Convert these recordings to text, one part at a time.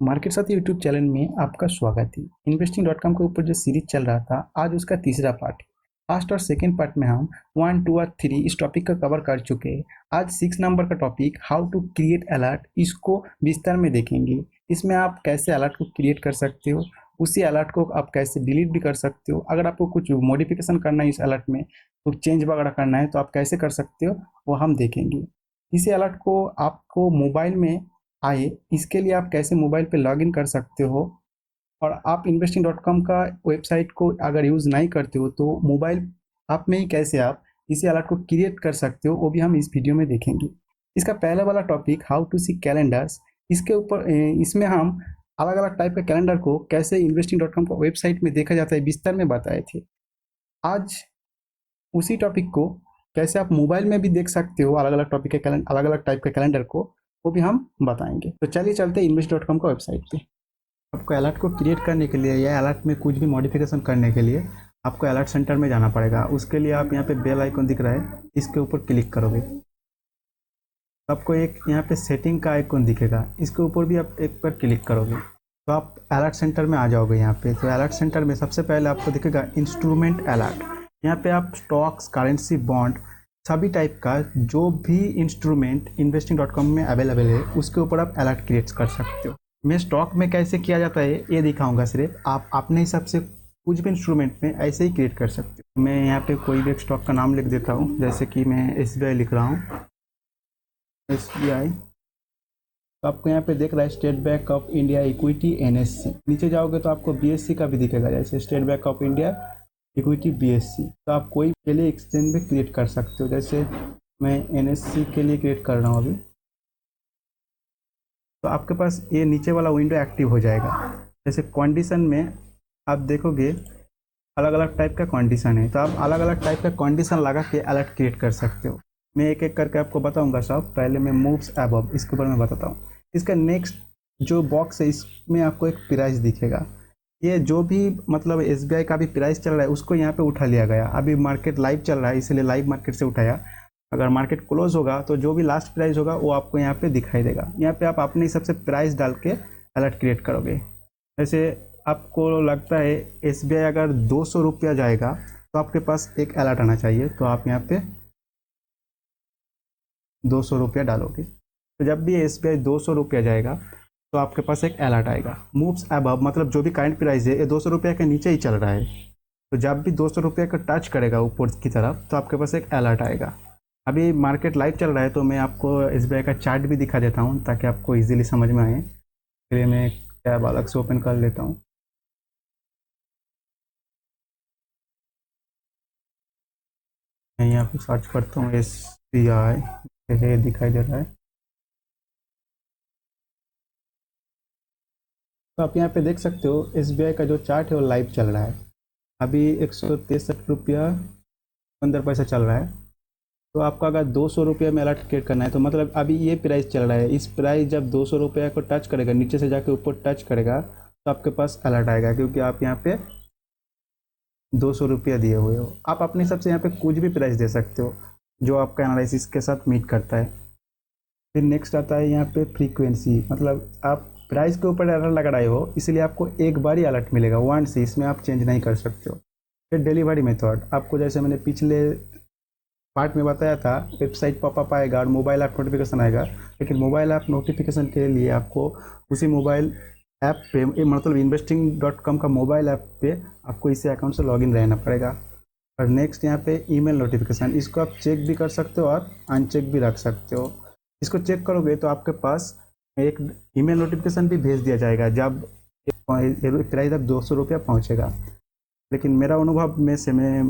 Market साथी YouTube channel में आपका स्वागत है। इन्वेस्टिंग डॉट कॉम के ऊपर जो सीरीज चल रहा था, आज उसका तीसरा पार्ट है। फर्स्ट और सेकंड पार्ट में हम 1, 2 और 3 इस टॉपिक का कवर कर चुके हैं। आज 6 नंबर का topic how to create alert, इसको विस्तार में देखेंगे। इसमें आप कैसे अलर्ट को क्रिएट कर सकते हो, उसी अलर्ट को आप कैसे डिलीट भी कर सकते हो। अगर आपको कुछ मॉडिफिकेशन करना है इस अलर्ट में, कुछ चेंज वगैरह करना है तो आप कैसे कर सकते हो वो हम देखेंगे। इसी अलर्ट को आपको मोबाइल में आए, इसके लिए आप कैसे मोबाइल पे लॉगिन कर सकते हो। और आप इन्वेस्टिंग डॉट कॉम का वेबसाइट को अगर यूज़ नहीं करते हो तो मोबाइल ऐप में ही कैसे आप इसी अलर्ट को क्रिएट कर सकते हो, वो भी हम इस वीडियो में देखेंगे। इसका पहला वाला topic how to see calendars, इसके ऊपर इसमें हम अलग अलग टाइप के कैलेंडर को कैसे इन्वेस्टिंग डॉट कॉम का वेबसाइट में देखा जाता है विस्तार में बताए थे। आज उसी टॉपिक को कैसे आप मोबाइल में भी देख सकते हो, अलग अलग टॉपिक के कैलेंडर, अलग अलग टाइप के कैलेंडर को, वो भी हम बताएंगे। तो चलिए चलते हैं इन्वेस्ट डॉट कॉम का वेबसाइट पे। आपको अलर्ट को क्रिएट करने के लिए या अलर्ट में कुछ भी मॉडिफिकेशन करने के लिए आपको अलर्ट सेंटर में जाना पड़ेगा। उसके लिए आप यहाँ पे बेल आइकन दिख रहा है, इसके ऊपर क्लिक करोगे तो आपको एक यहाँ पे सेटिंग का आइकन दिखेगा, इसके ऊपर भी आप एक बार क्लिक करोगे तो आप अलर्ट सेंटर में आ जाओगे। यहाँ पे तो अलर्ट सेंटर में सबसे पहले आपको दिखेगा इंस्ट्रूमेंट अलर्ट। यहाँ पे आप स्टॉक्स, करेंसी, बॉन्ड, सभी टाइप का जो भी इंस्ट्रूमेंट इन्वेस्टिंग डॉट कॉम में अवेलेबल है उसके ऊपर आप अलर्ट क्रिएट कर सकते हो। मैं स्टॉक में कैसे किया जाता है ये दिखाऊंगा, सिर्फ आप अपने हिसाब से कुछ भी इंस्ट्रूमेंट में ऐसे ही क्रिएट कर सकते हो। मैं यहाँ पे कोई भी एक स्टॉक का नाम लिख देता हूँ, जैसे कि मैं SBI लिख रहा हूँ, SBI। तो आपको यहाँ पे देख रहा है state bank of India equity NSE। नीचे जाओगे तो आपको BSE का भी दिखेगा, जैसे state bank of India equity BSE। तो आप कोई के लिए एक्सचेंज में क्रिएट कर सकते हो, जैसे मैं NSE के लिए क्रिएट कर रहा हूँ अभी। तो आपके पास ये नीचे वाला विंडो एक्टिव हो जाएगा। जैसे कंडीशन में आप देखोगे अलग अलग टाइप का कंडीशन है, तो आप अलग अलग टाइप का कंडीशन लगा के अलर्ट क्रिएट कर सकते हो। मैं एक एक करके आपको बताऊंगा सब। पहले मैं मूव्स अबव, इसके ऊपर मैं बताता हूँ। इसका नेक्स्ट जो बॉक्स है इसमें आपको एक प्राइस दिखेगा। ये जो भी मतलब SBI का भी प्राइस चल रहा है उसको यहाँ पे उठा लिया गया। अभी मार्केट लाइव चल रहा है इसलिए लाइव मार्केट से उठाया। अगर मार्केट क्लोज होगा तो जो भी लास्ट प्राइस होगा वो आपको यहाँ पे दिखाई देगा। यहाँ पे आप अपने हिसाब से प्राइस डाल के अलर्ट क्रिएट करोगे। जैसे आपको लगता है SBI अगर 200 रुपया जाएगा तो आपके पास एक अलर्ट आना चाहिए, तो आप यहाँ पे 200 रुपया डालोगे। तो जब भी SBI 200 रुपया जाएगा तो आपके पास एक अलर्ट आएगा। मूव्स अबव मतलब जो भी करंट प्राइस है ये 200 रुपया के नीचे ही चल रहा है, तो जब भी 200 रुपये का टच करेगा ऊपर की तरफ तो आपके पास एक अलर्ट आएगा। अभी मार्केट लाइव चल रहा है तो मैं आपको SBI का चार्ट भी दिखा देता हूँ ताकि आपको इजीली समझ में आए। फिर मैं टैब अलग से ओपन कर लेता हूँ। मैं यहाँ पे सर्च करता हूँ SBI, जैसे दिखाई दे रहा है। तो आप यहाँ पे देख सकते हो SBI का जो चार्ट है वो लाइव चल रहा है। अभी 163 रुपया 15 पैसा चल रहा है। तो आपका अगर 200 रुपये में अलर्ट क्रिएट करना है तो मतलब अभी ये प्राइस चल रहा है। इस प्राइस जब 200 रुपये को टच करेगा, नीचे से जाके ऊपर टच करेगा तो आपके पास अलर्ट आएगा, क्योंकि आप यहाँ पे 200 रुपया दिए हुए हो। आप अपने हिसाब से यहाँ पे कुछ भी प्राइस दे सकते हो जो आपका एनालिसिस के साथ मीट करता है। फिर नेक्स्ट आता है यहाँ पे फ्रीक्वेंसी, मतलब आप प्राइस के ऊपर अलर्ट लगा रहे हो इसलिए आपको एक बार ही अलर्ट मिलेगा, वन से, इसमें आप चेंज नहीं कर सकते हो। फिर डिलीवरी मेथड, आपको जैसे मैंने पिछले पार्ट में बताया था वेबसाइट पॉपअप आएगा और मोबाइल ऐप नोटिफिकेशन आएगा, लेकिन मोबाइल ऐप नोटिफिकेशन के लिए आपको उसी मोबाइल ऐप पे मतलब इन्वेस्टिंग डॉट कॉम का मोबाइल ऐप पे आपको इसी अकाउंट से लॉगिन रहना पड़ेगा। और नेक्स्ट यहाँ पे ईमेल नोटिफिकेशन, इसको आप चेक भी कर सकते हो और अनचेक भी रख सकते हो। इसको चेक करोगे तो आपके पास एक ईमेल नोटिफिकेशन भी भेज दिया जाएगा जब प्राइस अब 200 रुपया पहुँचेगा। लेकिन मेरा अनुभव में से मैं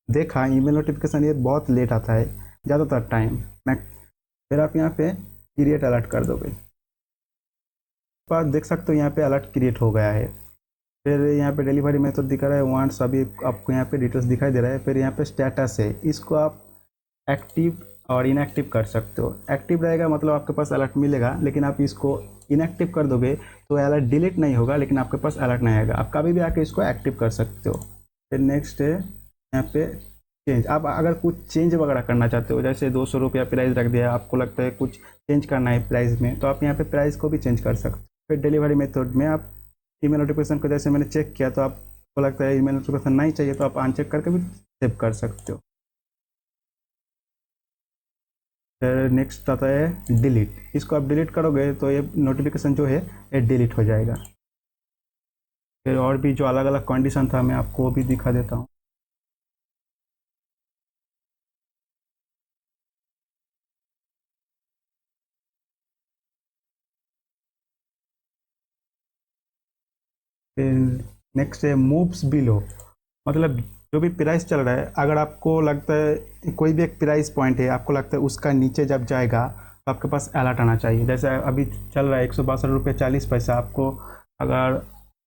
देखा ईमेल नोटिफिकेशन ये बहुत लेट आता है, ज़्यादातर टाइम। मैं फिर आप यहाँ पे क्रिएट अलर्ट कर दोगे, आप देख सकते हो यहाँ पे अलर्ट क्रिएट हो गया है। फिर यहाँ पे डिलीवरी मेथड दिखा रहा है, वांट्स, अभी आपको यहाँ पे डिटेल्स दिखाई दे रहा है। फिर यहाँ पे स्टेटस है, इसको आप एक्टिव और इनएक्टिव कर सकते हो। एक्टिव रहेगा मतलब आपके पास अलर्ट मिलेगा, लेकिन आप इसको इनएक्टिव कर दोगे तो अलर्ट डिलीट नहीं होगा लेकिन आपके पास अलर्ट नहीं आएगा। आप कभी भी आके इसको एक्टिव कर सकते हो। फिर नेक्स्ट है यहाँ पे चेंज। आप अगर कुछ चेंज वगैरह करना चाहते हो, जैसे 200 रुपया प्राइस रख दिया, आपको लगता है कुछ चेंज करना है प्राइस में, तो आप यहाँ पे प्राइस को भी चेंज कर सकते हो। फिर डिलीवरी मेथड में आप ईमेल नोटिफिकेशन को जैसे मैंने चेक किया तो आपको लगता है ईमेल नोटिफिकेशन नहीं चाहिए तो आप अनचेक करके भी सेव कर सकते हो। फिर नेक्स्ट आता है डिलीट, इसको आप डिलीट करोगे तो ये नोटिफिकेशन जो है ये डिलीट हो जाएगा। फिर और भी जो अलग अलग कंडीशन था मैं आपको वो भी दिखा देता हूँ। फिर नेक्स्ट है मूव्स बिलो, मतलब जो भी प्राइस चल रहा है अगर आपको लगता है कोई भी एक प्राइस पॉइंट है आपको लगता है उसका नीचे जब जाएगा तो आपके पास अलर्ट आना चाहिए। जैसे अभी चल रहा है 162 रुपये 40 पैसा, आपको अगर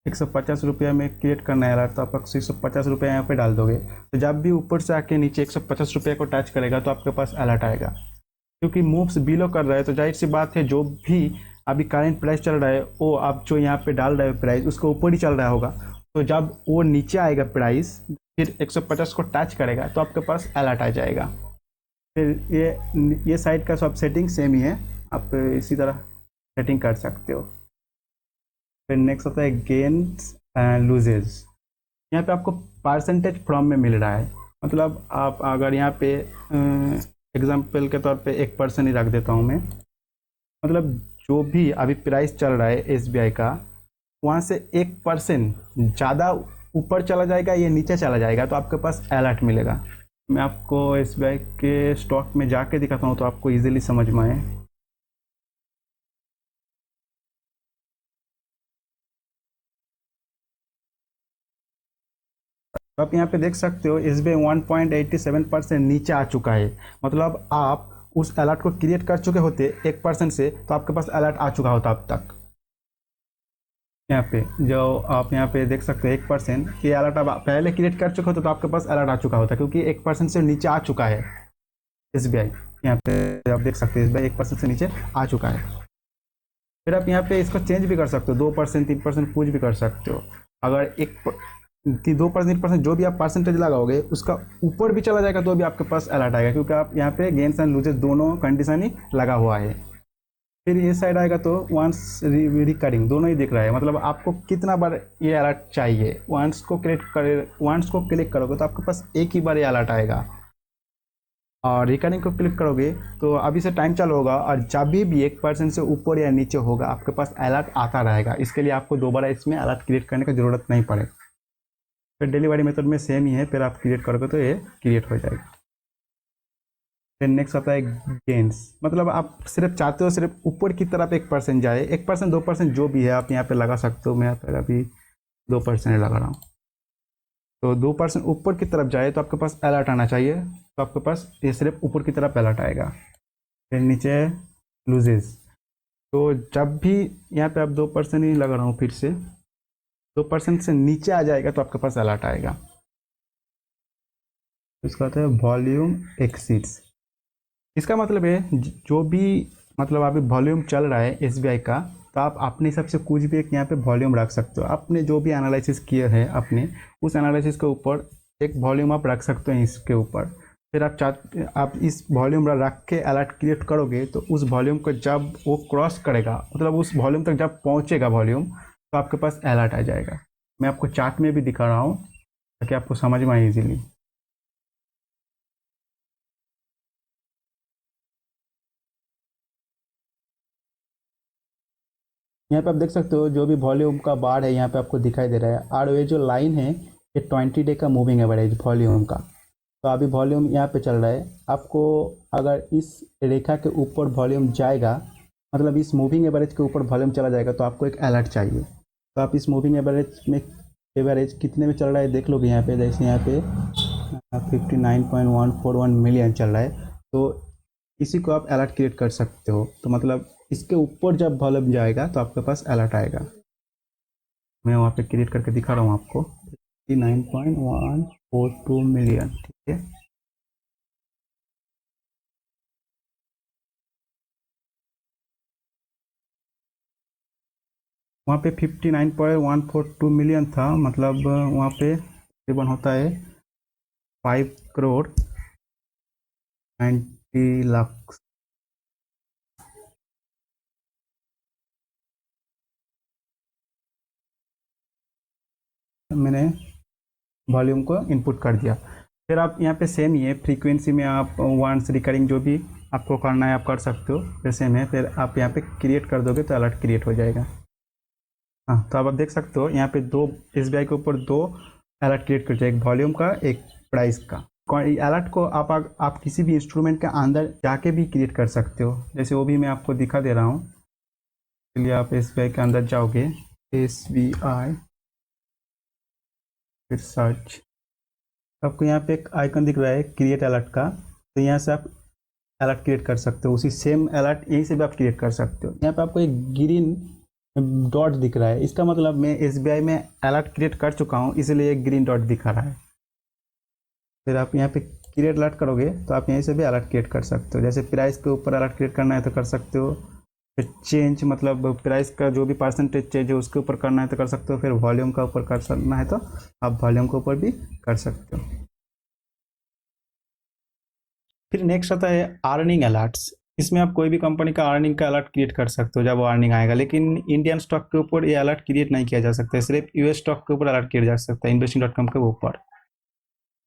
150 रुपये में क्रिएट करना है अलर्ट तो आप 150 रुपये यहाँ पे डाल दोगे, तो जब भी ऊपर से आके नीचे 150 रुपये को टच करेगा तो आपके पास अलर्ट आएगा। क्योंकि मूव्स बिलो कर रहा है तो जाहिर सी बात है जो भी अभी करंट प्राइस चल रहा है वो आप जो यहाँ पे डाल रहे हो प्राइस उसके ऊपर ही चल रहा होगा, तो जब वो नीचे आएगा प्राइस फिर 150 को टच करेगा तो आपके पास अलर्ट आ जाएगा। फिर ये साइट का सब सेटिंग सेम ही है, आप इसी तरह सेटिंग कर सकते हो। फिर नेक्स्ट होता है गेन्स एंड लूजेज, यहाँ पे आपको परसेंटेज फ्रॉम में मिल रहा है, मतलब आप अगर यहाँ पे एग्जाम्पल के तौर पे 1% ही रख देता हूँ मैं, मतलब जो भी अभी प्राइस चल रहा है एसबीआई का वहाँ से 1% ज़्यादा ऊपर चला जाएगा या नीचे चला जाएगा तो आपके पास अलर्ट मिलेगा। मैं आपको एसबीआई के स्टॉक में जाके दिखाता हूँ तो आपको इजीली समझ में आए। तो आप यहाँ पे देख सकते हो एस बी आई 1.87% नीचे आ चुका है, मतलब आप उस अलर्ट को क्रिएट कर चुके होते 1% से तो आपके पास अलर्ट आ चुका होता अब तक। यहाँ पे जो आप यहाँ पे देख सकते हो 1% ये अलर्ट आप पहले क्रिएट कर चुके होते तो आपके पास अलर्ट आ चुका होता, क्योंकि 1% से नीचे आ चुका है एस बी आई। यहाँ पे आप देख सकते हो एस बी आई 1% से नीचे आ चुका है। फिर आप यहाँ पे इसको चेंज भी कर सकते हो, 2% 3% कुछ भी कर सकते हो। अगर 2% 3% जो भी आप परसेंटेज लगाओगे उसका ऊपर भी चला जाएगा तो भी आपके पास अलर्ट आएगा, क्योंकि आप यहाँ पे गेन्स एंड लूजेस दोनों कंडीशन ही लगा हुआ है। फिर ये साइड आएगा तो वंस रिकरिंग दोनों ही दिख रहा है, मतलब आपको कितना बार ये अलर्ट चाहिए। वंस को क्लिक करोगे तो आपके पास एक ही बार ये अलर्ट आएगा, और रिकरिंग को क्लिक करोगे तो अभी से टाइम चालू होगा और जब भी 1% से ऊपर या नीचे होगा आपके पास अलर्ट आता रहेगा। इसके लिए आपको दोबारा इसमें अलर्ट क्रिएट करने की ज़रूरत नहीं पड़ेगी। फिर डिलीवरी मेथड में सेम ही है, फिर आप क्रिएट करोगे तो ये क्रिएट हो जाएगा। फिर नेक्स्ट आता है गेन्स, मतलब आप सिर्फ चाहते हो सिर्फ ऊपर की तरफ 1% जाए, 1% 2% जो भी है आप यहाँ पे लगा सकते हो। मैं यहाँ पर अभी 2% लगा रहा हूँ, तो 2% ऊपर की तरफ जाए तो आपके पास अलर्ट आना चाहिए, तो आपके पास ये सिर्फ ऊपर की तरफ अलर्ट आएगा। फिर नीचे लूजेस, तो जब भी यहाँ पे आप 2% ही लगा रहा हूँ, फिर से 2% से नीचे आ जाएगा तो आपके पास अलर्ट आएगा। इसका होता है वॉल्यूम एक्सीड्स, इसका मतलब है जो भी मतलब अभी वॉल्यूम चल रहा है एसबीआई का तो आप अपने हिसाब से कुछ भी एक यहाँ पे वॉल्यूम रख सकते हो। आपने जो भी एनालिसिस किया है अपने उस एनालिसिस के ऊपर एक वॉल्यूम आप रख सकते हैं इसके ऊपर। फिर आप इस वॉल्यूम रख के अलर्ट क्रिएट करोगे तो उस वॉल्यूम को जब वो क्रॉस करेगा, मतलब उस वॉल्यूम तक जब पहुँचेगा वॉल्यूम तो आपके पास अलर्ट आ जाएगा। मैं आपको चार्ट में भी दिखा रहा हूँ ताकि आपको समझ में आए इजीली। यहाँ पे आप देख सकते हो जो भी वॉल्यूम का बार है यहाँ पे आपको दिखाई दे रहा है, और ये जो लाइन है ये 20 डे का मूविंग एवरेज वॉल्यूम का। तो अभी वॉल्यूम यहाँ पे चल रहा है, आपको अगर इस रेखा के ऊपर वॉल्यूम जाएगा, मतलब इस मूविंग एवरेज के ऊपर वॉल्यूम चला जाएगा तो आपको एक अलर्ट चाहिए। तो आप इस मूविंग एवरेज में एवरेज कितने में चल रहा है देख लोगे यहाँ पे, जैसे यहाँ पे 59.141 मिलियन चल रहा है, तो इसी को आप अलर्ट क्रिएट कर सकते हो। तो मतलब इसके ऊपर जब वॉल्यूम जाएगा तो आपके पास अलर्ट आएगा। मैं वहाँ पे क्रिएट करके दिखा रहा हूँ आपको 59.142 मिलियन, ठीक है। वहाँ पे 59.142 मिलियन था, मतलब वहाँ पे तकरीबन होता है 5 करोड़ 90 लाख। मैंने वॉल्यूम को इनपुट कर दिया। फिर आप यहाँ पे सेम ये फ्रीक्वेंसी में आप वंस रिकरिंग जो भी आपको करना है आप कर सकते हो, फिर सेम है। फिर आप यहाँ पे क्रिएट कर दोगे तो अलर्ट क्रिएट हो जाएगा। हाँ, तो अब आप देख सकते हो यहाँ पे दो SBI के ऊपर दो अलर्ट क्रिएट कर जाएगा, एक वॉल्यूम का एक प्राइस का। अलर्ट को आप किसी भी इंस्ट्रूमेंट के अंदर जाके भी क्रिएट कर सकते हो, जैसे वो भी मैं आपको दिखा दे रहा हूँ। चलिए आप SBI के अंदर जाओगे, SBI फिर सर्च, आपको यहाँ पे एक आइकन दिख रहा है क्रिएट अलर्ट का, तो यहाँ से आप अलर्ट क्रिएट कर सकते हो। उसी सेम अलर्ट यहीं से भी आप क्रिएट कर सकते हो। यहाँ पे आपको एक ग्रीन डॉट दिख रहा है, इसका मतलब मैं SBI में अलर्ट क्रिएट कर चुका हूँ, इसलिए एक ग्रीन डॉट दिखा रहा है। फिर आप यहाँ पे क्रिएट अलर्ट करोगे तो आप यहीं से भी अलर्ट क्रिएट कर सकते हो। जैसे प्राइस के ऊपर अलर्ट क्रिएट करना है तो कर सकते हो, फिर चेंज मतलब प्राइस का जो भी परसेंटेज चेंज है उसके ऊपर करना है तो कर सकते हो, फिर वॉल्यूम का ऊपर करना है तो आप वॉल्यूम के ऊपर भी कर सकते हो। फिर नेक्स्ट आता है अर्निंग अलर्ट्स। इसमें आप कोई भी कंपनी का अर्निंग का अलर्ट क्रिएट कर सकते हो जब वो अर्निंग आएगा, लेकिन इंडियन स्टॉक के ऊपर ये अलर्ट क्रिएट नहीं किया जा सकता है, सिर्फ US स्टॉक के ऊपर अलर्ट किया जा सकता है, investing.com के ऊपर।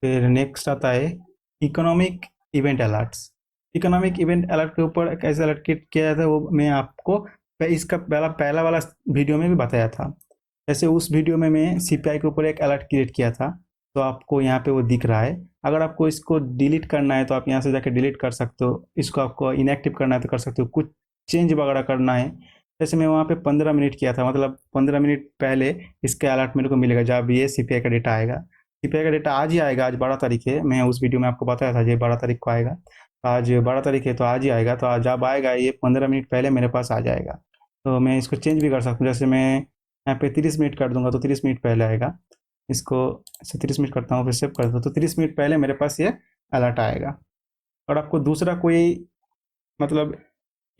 फिर नेक्स्ट आता है economic event alerts. Economic event alert के ऊपर कैसे अलर्ट क्रिएट किया जाता है वो मैं आपको इसका पहला वाला वीडियो में भी बताया था। जैसे उस वीडियो में मैं CPI के ऊपर एक अलर्ट क्रिएट किया था, तो आपको यहाँ पे वो दिख रहा है। अगर आपको इसको डिलीट करना है तो आप यहाँ से जाके डिलीट कर सकते हो, इसको आपको इनएक्टिव करना है तो कर सकते हो, कुछ चेंज वगैरह करना है। जैसे मैं वहाँ पे 15 मिनट किया था, मतलब 15 मिनट पहले इसका अलर्ट मेरे को मिलेगा जब ये CPI का डेटा आएगा। CPI का डेटा आज ही आएगा, आज 12 तारीख है, मैं उस वीडियो में आपको बताया था ये 12 तारीख को आएगा। आज 12 तारीख है तो आज ही आएगा, तो आज जब आएगा ये 15 मिनट पहले मेरे पास आ जाएगा। तो मैं इसको चेंज भी कर सकता हूँ, जैसे मैं यहाँ पे 30 मिनट कर दूंगा तो 30 मिनट पहले आएगा। इसको ऐसे 30 मिनट करता हूँ फिर सेव कर दो तो 30 मिनट पहले मेरे पास ये अलर्ट आएगा। और आपको दूसरा कोई मतलब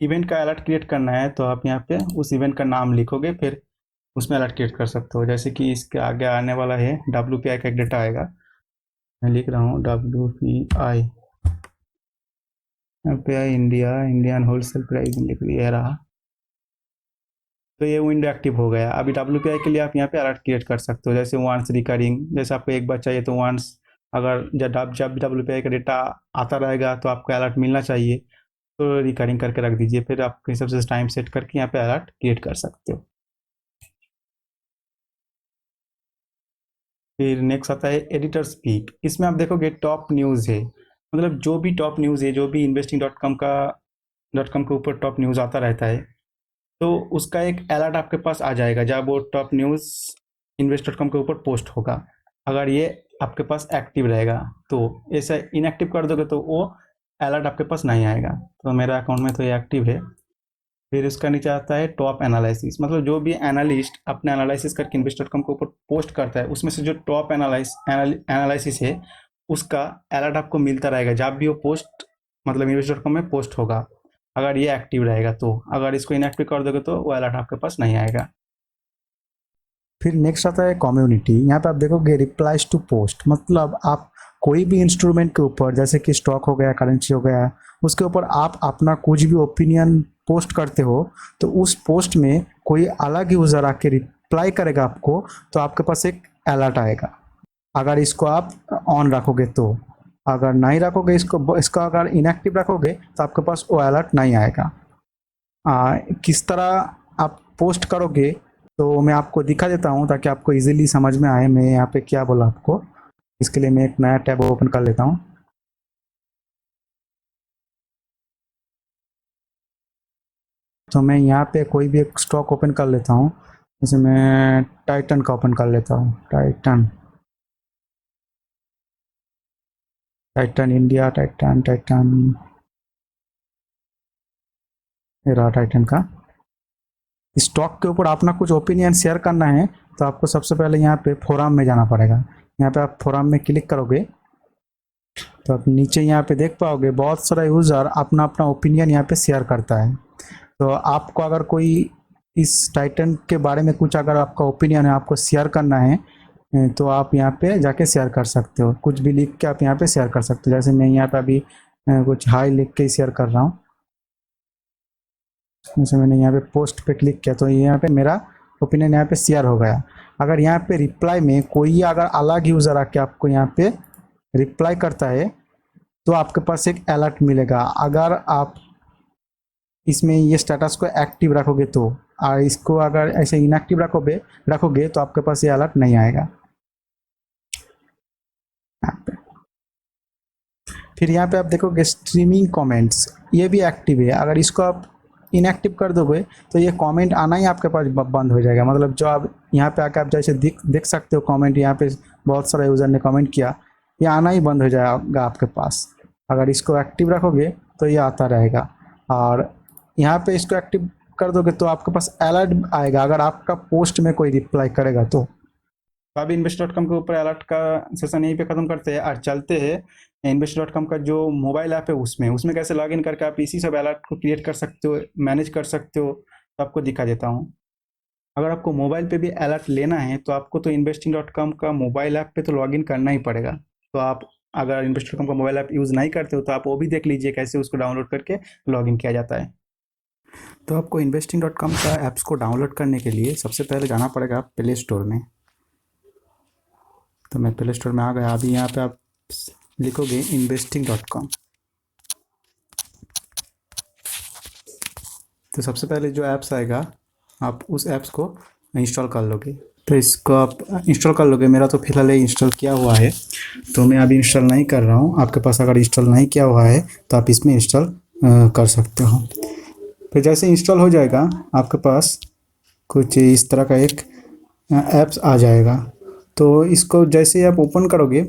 इवेंट का अलर्ट क्रिएट करना है तो आप यहाँ पे उस इवेंट का नाम लिखोगे, फिर उसमें अलर्ट क्रिएट कर सकते हो। जैसे कि इसके आगे आने वाला है WPI का एक डेटा आएगा, मैं लिख रहा हूँ WPI इंडियन होलसेल प्राइस लिख लिया रहा, तो ये विंडो एक्टिव हो गया। अभी WPI के लिए आप यहाँ पे अलर्ट क्रिएट कर सकते हो, जैसे वंस रिकरिंग, जैसे आपको एक बार चाहिए तो वंस, अगर जब WPI का डेटा आता रहेगा तो आपको अलर्ट मिलना चाहिए, तो रिकरिंग करके रख दीजिए, फिर आप हिसाब से टाइम सेट करके यहाँ पे अलर्ट क्रिएट कर सकते हो। फिर नेक्स्ट आता है एडिटर स्पीक। इसमें आप देखोगे टॉप न्यूज़ है, मतलब जो भी टॉप न्यूज़ है, जो भी investing.com के ऊपर टॉप न्यूज़ आता रहता है, तो उसका एक अलर्ट आपके पास आ जाएगा जब वो टॉप न्यूज़ इन्वेस्ट.com के ऊपर पोस्ट होगा। अगर ये आपके पास एक्टिव रहेगा, तो ऐसा इनएक्टिव कर दोगे तो वो अलर्ट आपके पास नहीं आएगा। तो मेरा अकाउंट में तो ये एक्टिव है। फिर इसका नीचे आता है टॉप एनालिसिस, मतलब जो भी एनालिस्ट अपने एनालिसिस करके इन्वेस्ट.com के ऊपर पोस्ट करता है, उसमें से जो टॉप एनालिसिस है उसका अलर्ट आपको मिलता रहेगा जब भी वो पोस्ट मतलब इन्वेस्ट.com में पोस्ट होगा, अगर ये एक्टिव रहेगा तो। अगर इसको इनएक्टिव कर दोगे तो वो अलर्ट आपके पास नहीं आएगा। फिर नेक्स्ट आता है कम्युनिटी। यहाँ पे आप देखोगे रिप्लाइज टू पोस्ट, मतलब आप कोई भी इंस्ट्रूमेंट के ऊपर, जैसे कि स्टॉक हो गया, करेंसी हो गया, उसके ऊपर आप अपना कुछ भी ओपिनियन पोस्ट करते हो, तो उस पोस्ट में कोई अलग यूज़र आके रिप्लाई करेगा आपको, तो आपके पास एक अलर्ट आएगा। अगर इसको आप ऑन रखोगे तो, अगर नहीं रखोगे इसको अगर इनएक्टिव रखोगे तो आपके पास वो अलर्ट नहीं आएगा। किस तरह आप पोस्ट करोगे तो मैं आपको दिखा देता हूँ ताकि आपको इजीली समझ में आए मैं यहाँ पे क्या बोला आपको। इसके लिए मैं एक नया टैब ओपन कर लेता हूँ। तो मैं यहाँ पे कोई भी एक स्टॉक ओपन कर लेता हूँ, जैसे मैं टाइटन का ओपन कर लेता हूँ। टाइटन इंडिया, टाइटन ये रहा टाइटन का। स्टॉक के ऊपर अपना कुछ ओपिनियन शेयर करना है तो आपको सबसे पहले यहाँ पे फोरम में जाना पड़ेगा। यहाँ पे आप फोरम में क्लिक करोगे तो आप नीचे यहाँ पे देख पाओगे बहुत सारा यूज़र अपना अपना ओपिनियन यहाँ पे शेयर करता है। तो आपको अगर कोई इस टाइटन के बारे में कुछ अगर आपका ओपिनियन है, आपको शेयर करना है, तो आप यहाँ पे जाके शेयर कर सकते हो, कुछ भी लिख के आप यहाँ पे शेयर कर सकते हो। जैसे मैं यहाँ पे अभी कुछ हाई लिख के शेयर कर रहा हूँ, जैसे मैंने यहाँ पे पोस्ट पे क्लिक किया तो यहाँ पे मेरा ओपिनियन यहाँ पे शेयर हो गया। अगर यहाँ पे रिप्लाई में कोई अगर अलग यूज़र आके आपको यहाँ पे रिप्लाई करता है तो आपके पास एक अलर्ट मिलेगा। अगर आप इसमें ये स्टेटस को एक्टिव रखोगे तो, और इसको अगर ऐसे इनएक्टिव रखोगे रखोगे तो आपके पास ये अलर्ट नहीं आएगा। यहाँ पे फिर यहाँ पे आप देखोगे स्ट्रीमिंग कमेंट्स, ये भी एक्टिव है। अगर इसको आप इनएक्टिव कर दोगे तो ये कमेंट आना ही आपके पास बंद हो जाएगा। मतलब जो आप यहाँ पे आकर आप जैसे देख सकते हो कमेंट, यहाँ पे बहुत सारे यूज़र ने कमेंट किया, ये आना ही बंद हो जाएगा आपके पास। अगर इसको एक्टिव रखोगे तो ये आता रहेगा, और यहाँ पे इसको एक्टिव कर दोगे तो आपके पास अलर्ट आएगा अगर आपका पोस्ट में कोई रिप्लाई करेगा तो। अभी इन्वेस्ट.com के ऊपर अलर्ट का सेशन यहीं पे ख़त्म करते हैं और चलते हैं इन्वेस्ट.com का जो मोबाइल ऐप है उसमें कैसे लॉगिन करके आप इसी सब अलर्ट को क्रिएट कर सकते हो, मैनेज कर सकते हो, तो आपको दिखा देता हूँ। अगर आपको मोबाइल पे भी अलर्ट लेना है तो आपको तो इन्वेस्टिंग.com का मोबाइल ऐप पे तो लॉगिन करना ही पड़ेगा। तो आप अगर इन्वेस्ट.com का मोबाइल ऐप यूज़ नहीं करते हो तो आप वो भी देख लीजिए कैसे उसको डाउनलोड करके लॉगिन किया जाता है। तो आपको इन्वेस्टिंग.com का ऐप्स को डाउनलोड करने के लिए सबसे पहले जाना पड़ेगा प्ले स्टोर में। तो मैं प्ले स्टोर में आ गया। अभी यहाँ पे आप लिखोगे इन्वेस्टिंग.com, तो सबसे पहले जो ऐप्स आएगा आप उस ऐप्स को इंस्टॉल कर लोगे। तो इसको आप इंस्टॉल कर लोगे। मेरा तो फिलहाल ये इंस्टॉल किया हुआ है तो मैं अभी इंस्टॉल नहीं कर रहा हूँ। आपके पास अगर इंस्टॉल नहीं किया हुआ है तो आप इसमें इंस्टॉल कर सकते हो। फिर जैसे इंस्टॉल हो जाएगा आपके पास कुछ इस तरह का एक ऐप्स आ जाएगा। तो इसको जैसे ही आप ओपन करोगे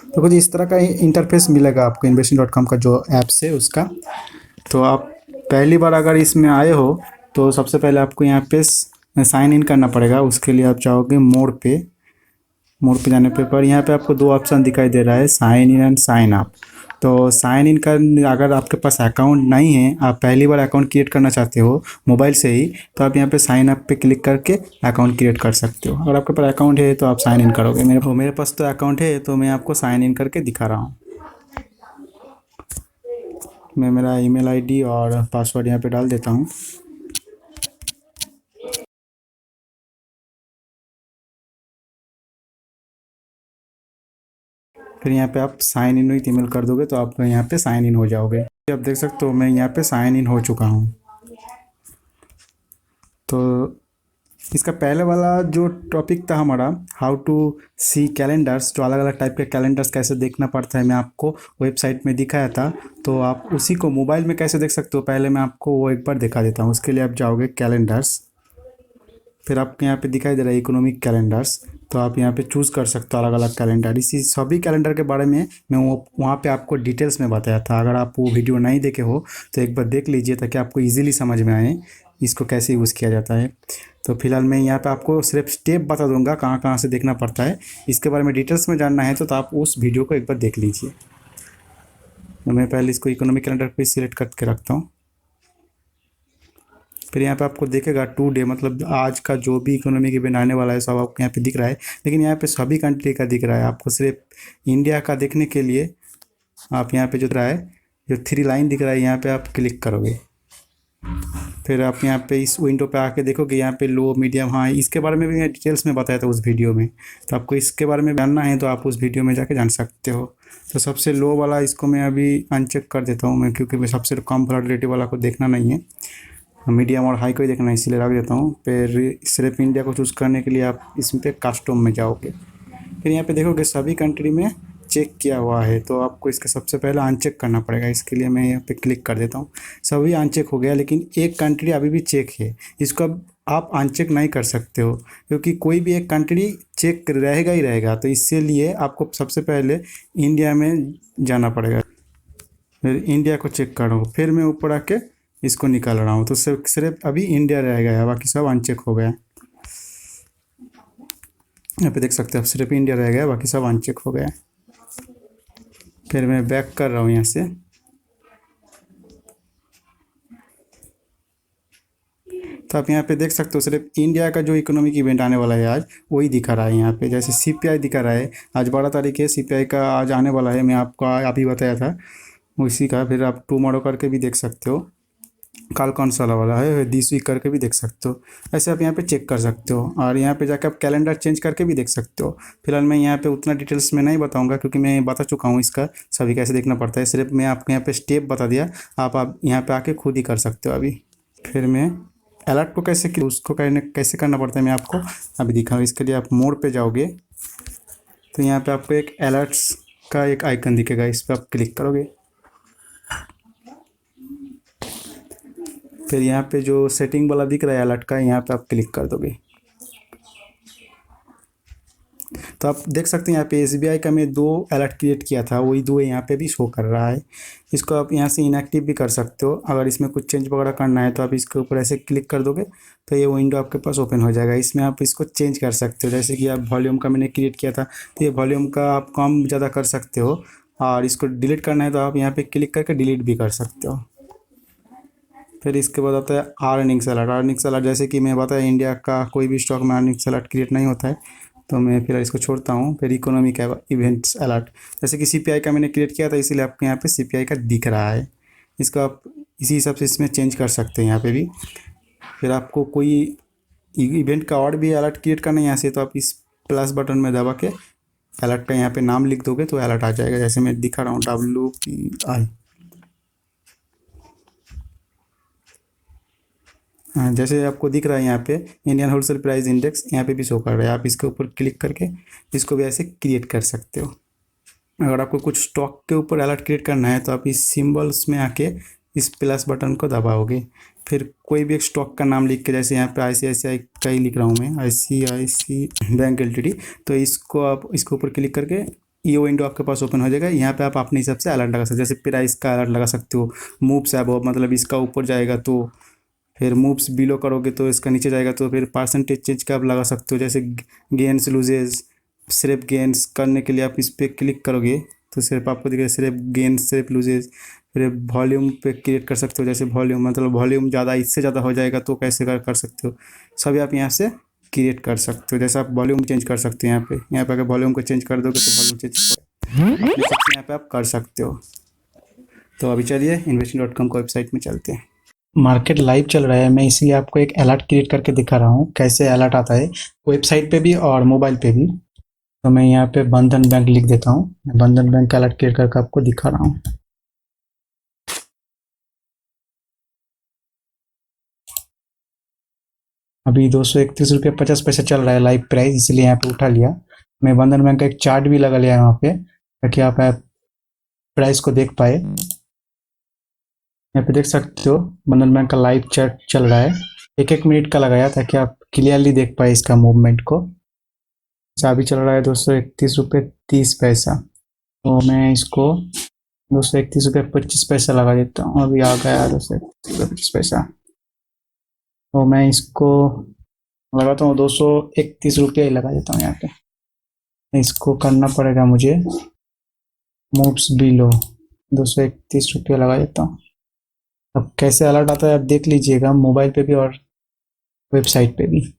तो कुछ इस तरह का इंटरफेस मिलेगा आपको इन्वेस्टिंग.com का जो ऐप्स है उसका। तो आप पहली बार अगर इसमें आए हो तो सबसे पहले आपको यहाँ पे साइन इन करना पड़ेगा। उसके लिए आप चाहोगे मोड पे जाने पर यहाँ पे आपको दो ऑप्शन दिखाई दे रहा है, sign in and sign up. तो साइन इन का अगर आपके पास अकाउंट नहीं है, आप पहली बार अकाउंट क्रिएट करना चाहते हो मोबाइल से ही, तो आप यहाँ पे साइन अप पे क्लिक करके अकाउंट क्रिएट कर सकते हो। अगर आपके पास अकाउंट है तो आप साइन इन करोगे। मेरे पास तो अकाउंट है तो मैं आपको साइन इन करके दिखा रहा हूँ। मैं मेरा ईमेल आईडी और पासवर्ड यहाँ पे डाल देता हूँ। फिर यहाँ पे आप साइन इन विथ ईमेल कर दोगे तो आप यहाँ पे साइन इन हो जाओगे। आप देख सकते हो मैं यहाँ पे साइन इन हो चुका हूँ। तो इसका पहले वाला जो टॉपिक था हमारा हाउ टू सी कैलेंडर्स, जो अलग अलग टाइप के कैलेंडर्स कैसे देखना पड़ता है, मैं आपको वेबसाइट में दिखाया था। तो आप उसी को मोबाइल में कैसे देख सकते हो पहले मैं आपको वो एक बार दिखा देता हूँ। उसके लिए आप जाओगे कैलेंडर्स, फिर आपको यहाँ पे दिखाई दे रहा है इकोनॉमिक कैलेंडर्स। तो आप यहाँ पे चूज़ कर सकते हो अलग अलग कैलेंडर। इसी सभी कैलेंडर के बारे में मैं वो वहाँ पे आपको डिटेल्स में बताया था। अगर आप वो वीडियो नहीं देखे हो तो एक बार देख लीजिए ताकि आपको इजीली समझ में आए इसको कैसे यूज़ किया जाता है। तो फिलहाल मैं यहाँ पे आपको सिर्फ स्टेप बता दूंगा कहाँ कहाँ से देखना पड़ता है। इसके बारे में डिटेल्स में जानना है तो आप उस वीडियो को एक बार देख लीजिए। तो मैं पहले इसको इकोनॉमिक कैलेंडर पे सिलेक्ट करके रखता हूँ। फिर यहाँ पे आपको देखेगा टुडे, मतलब आज का जो भी इकोनॉमिक इवेंट आने वाला है सब आपको यहाँ पे दिख रहा है। लेकिन यहाँ पे सभी कंट्री का दिख रहा है। आपको सिर्फ इंडिया का देखने के लिए आप यहाँ पे जो रहा है जो 3 लाइन दिख रहा है यहाँ पे आप क्लिक करोगे। फिर आप यहाँ पे इस विंडो पे आके देखोगे यहाँ पे लो मीडियम, हाँ इसके बारे में भी मैं डिटेल्स में बताया था उस वीडियो में। तो आपको इसके बारे में जानना है तो आप उस वीडियो में जाके जान सकते हो। तो सबसे लो वाला इसको मैं अभी अनचेक कर देता हूँ मैं, क्योंकि मैं सबसे कम वोलेटिलिटी वाला को देखना नहीं है, मीडियम और हाई को ही देखना है, इसलिए रख देता हूँ। फिर सिर्फ इंडिया को चूज़ करने के लिए आप इसमें पे कस्टम में जाओगे। फिर यहाँ पे देखोगे सभी कंट्री में चेक किया हुआ है तो आपको इसका सबसे पहले अनचेक करना पड़ेगा। इसके लिए मैं यहाँ पे क्लिक कर देता हूँ। सभी अनचेक हो गया लेकिन एक कंट्री अभी भी चेक है, इसको अब आप अनचेक नहीं कर सकते हो क्योंकि कोई भी एक कंट्री चेक रहेगा ही रहेगा। तो इसीलिए आपको सबसे पहले इंडिया में जाना पड़ेगा। फिर इंडिया को चेक करो, फिर मैं ऊपर आके इसको निकाल रहा हूँ। तो सिर्फ अभी इंडिया रह गया है, बाकी सब अनचेक हो गया। यहाँ पे देख सकते हो अब सिर्फ इंडिया रह गया, बाकी सब अनचेक हो गया। फिर मैं बैक कर रहा हूँ यहाँ से। तो आप यहाँ पे देख सकते हो सिर्फ इंडिया का जो इकोनॉमिक इवेंट आने वाला है आज वही दिखा रहा है। यहाँ पे जैसे सीपीआई दिखा रहा है, आज 12 तारीख है, सीपीआई का आज आने वाला है, मैं आपको अभी बताया था उसी का। फिर आप टुमारो करके भी देख सकते हो। कल कौन सा वाला है दिस वीक करके भी देख सकते हो। ऐसे आप यहाँ पे चेक कर सकते हो और यहाँ पे जाकर आप कैलेंडर चेंज करके भी देख सकते हो। फिलहाल मैं यहाँ पे उतना डिटेल्स में नहीं बताऊंगा क्योंकि मैं बता चुका हूँ इसका सभी कैसे देखना पड़ता है। सिर्फ मैं आपको यहाँ पे स्टेप बता दिया, आप यहाँ पे आके खुद ही कर सकते हो अभी। फिर मैं अलर्ट को उसको कैसे करना पड़ता है मैं आपको अभी दिखाऊँ। इसके लिए आप मोड पे जाओगे तो यहाँ पे आपको एक अलर्ट्स का एक आइकन दिखेगा, इस पर आप क्लिक करोगे। फिर यहाँ पे जो सेटिंग वाला दिख रहा है अलर्ट का, यहाँ पे आप क्लिक कर दोगे तो आप देख सकते हैं यहाँ पे एसबीआई का मैं 2 अलर्ट क्रिएट किया था, वही 2 यहाँ पे भी शो कर रहा है। इसको आप यहाँ से इनएक्टिव भी कर सकते हो। अगर इसमें कुछ चेंज वगैरह करना है तो आप इसके ऊपर ऐसे क्लिक कर दोगे तो ये विंडो आपके पास ओपन हो जाएगा। इसमें आप इसको चेंज कर सकते हो, जैसे कि आप वॉल्यूम का मैंने क्रिएट किया था तो ये वॉल्यूम का आप कम ज़्यादा कर सकते हो। और इसको डिलीट करना है तो आप यहाँ पर क्लिक करके डिलीट भी कर सकते हो। फिर इसके बाद आता है अर्निंग्स अलर्ट जैसे कि मैं बताया इंडिया का कोई भी स्टॉक में अर्निंग्स अलर्ट क्रिएट नहीं होता है तो मैं फिर इसको छोड़ता हूँ। फिर इकोनॉमिक इवेंट्स अलर्ट जैसे कि सीपीआई का मैंने क्रिएट किया था इसीलिए आपको यहाँ पे सीपीआई का दिख रहा है। इसको आप इसी हिसाब से इसमें चेंज कर सकते हैं यहाँ पे भी। फिर आपको कोई इवेंट का और भी अलर्ट क्रिएट करना है यहाँ से तो आप इस प्लस बटन में दबा के अलर्ट का यहाँ पे नाम लिख दोगे तो अलर्ट आ जाएगा। जैसे मैं दिखा रहा हूँ WPI, हाँ जैसे आपको दिख रहा है यहाँ पे इंडियन होलसेल प्राइस इंडेक्स यहाँ पे भी शो कर रहा है। आप इसके ऊपर क्लिक करके इसको भी ऐसे क्रिएट कर सकते हो। अगर आपको कुछ स्टॉक के ऊपर अलर्ट क्रिएट करना है तो आप इस सिंबल्स में आके इस प्लस बटन को दबाओगे। फिर कोई भी एक स्टॉक का नाम लिख के, जैसे यहाँ पे ICICI का ही लिख रहा हूँ मैं, ICICI बैंक LTD, तो इसको आप इसके ऊपर क्लिक करके ये विंडो आपके पास ओपन हो जाएगा। यहाँ पे आप अपने हिसाब से अलर्ट लगा सकते हो, जैसे प्राइस का अलर्ट लगा सकते हो, मूव्स अबव मतलब इसका ऊपर जाएगा तो, फिर मूव्स बिलो करोगे तो इसका नीचे जाएगा तो, फिर परसेंटेज चेंज का आप लगा सकते हो, जैसे गेंस लूजेज। सिर्फ गेंस करने के लिए आप इस पर क्लिक करोगे तो सिर्फ आपको दिखेगा सिर्फ गेंस सिर्फ लूजेज। फिर वॉल्यूम पे क्रिएट कर सकते हो, जैसे वॉल्यूम मतलब वॉल्यूम ज़्यादा इससे ज़्यादा हो जाएगा तो कैसे कर सकते हो, सभी आप यहाँ से क्रिएट कर सकते हो। जैसे आप वॉल्यूम चेंज कर सकते हो यहाँ पे अगर वॉल्यूम को चेंज कर दोगे तो वॉल्यूम चेंज अपने हिसाब से यहाँ पे आप कर सकते हो। तो अभी चलिए investing.com को वेबसाइट में चलते हैं। मार्केट लाइव चल रहा है, मैं इसलिए आपको एक अलर्ट क्रिएट करके दिखा रहा हूँ कैसे अलर्ट आता है वेबसाइट पे भी और मोबाइल पे भी। तो मैं यहाँ पे बंधन बैंक लिख देता हूँ, मैं बंधन बैंक का अलर्ट क्रिएट करके आपको दिखा रहा हूँ। अभी 231 रुपये 50 पैसा चल रहा है लाइव प्राइस, इसलिए यहाँ पे उठा लिया। मैं बंधन बैंक का एक चार्ट भी लगा लिया यहाँ पे ताकि आप प्राइस को देख पाए। यहाँ पे देख सकते हो बंधन बैंक का लाइव चार्ट चल रहा है, 1-1 मिनट का लगाया ताकि आप क्लियरली देख पाए इसका मूवमेंट को। अभी चल रहा है 231 रुपये 30 पैसा, तो मैं इसको 231 रुपये 25 पैसा लगा देता हूँ। अभी आ गया 231 रुपये 25 पैसा, तो मैं इसको लगाता हूँ 231 रुपया ही लगा देता हूँ। यहाँ पे इसको करना पड़ेगा मुझे मूव्स बिलो, 231 रुपया लगा देता हूँ। अब कैसे अलर्ट आता है आप देख लीजिएगा मोबाइल पे भी और वेबसाइट पे भी।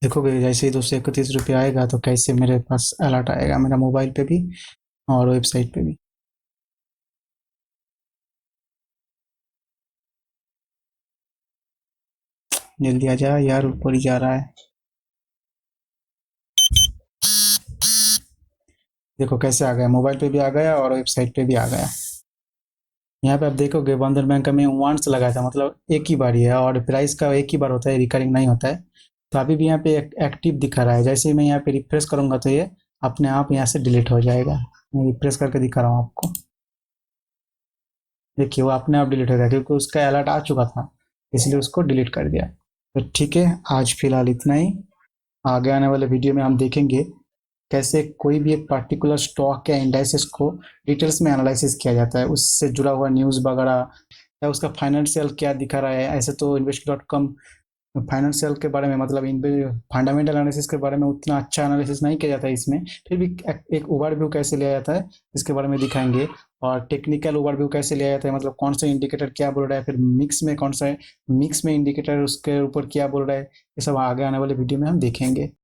देखोगे जैसे ही 231 रुपया आएगा तो कैसे मेरे पास अलर्ट आएगा मेरा मोबाइल पे भी और वेबसाइट पे भी। जल्दी आ जा यार, ऊपर ही जा रहा है। देखो कैसे आ गया, मोबाइल पे भी आ गया और वेबसाइट पे भी आ गया। यहाँ पे आप देखोगे बंधन बैंक का मैं वंस लगाया था, मतलब एक ही बार ही है और प्राइस का एक ही बार होता है, रिकरिंग नहीं होता है। तो अभी भी यहाँ पे एक्टिव दिखा रहा है। जैसे ही मैं यहाँ पे रिफ्रेश करूंगा तो ये अपने आप यहाँ से डिलीट हो जाएगा। मैं रिफ्रेश करके दिखा रहा हूँ आपको, देखिए वो अपने आप डिलीट हो गया क्योंकि उसका अलर्ट आ चुका था, इसलिए उसको डिलीट कर दिया। तो ठीक है, आज फिलहाल इतना ही। आगे आने वाले वीडियो में हम देखेंगे कैसे कोई भी एक पर्टिकुलर स्टॉक या इंडाइसेस को डिटेल्स में एनालिसिस किया जाता है, उससे जुड़ा हुआ न्यूज़ वगैरह या उसका फाइनेंशियल क्या दिखा रहा है। ऐसे तो Investing.com फाइनेंशियल के बारे में, मतलब इन फंडामेंटल एनालिसिस के बारे में उतना अच्छा एनालिसिस नहीं किया जाता है इसमें। फिर भी एक ओवरव्यू कैसे लिया जाता है इसके बारे में दिखाएंगे। और टेक्निकल ओवरव्यू कैसे लिया जाता है, मतलब कौन सा इंडिकेटर क्या बोल रहा है, फिर मिक्स में कौन सा है, मिक्स में इंडिकेटर उसके ऊपर क्या बोल रहा है, ये सब आगे आने वाले वीडियो में हम देखेंगे।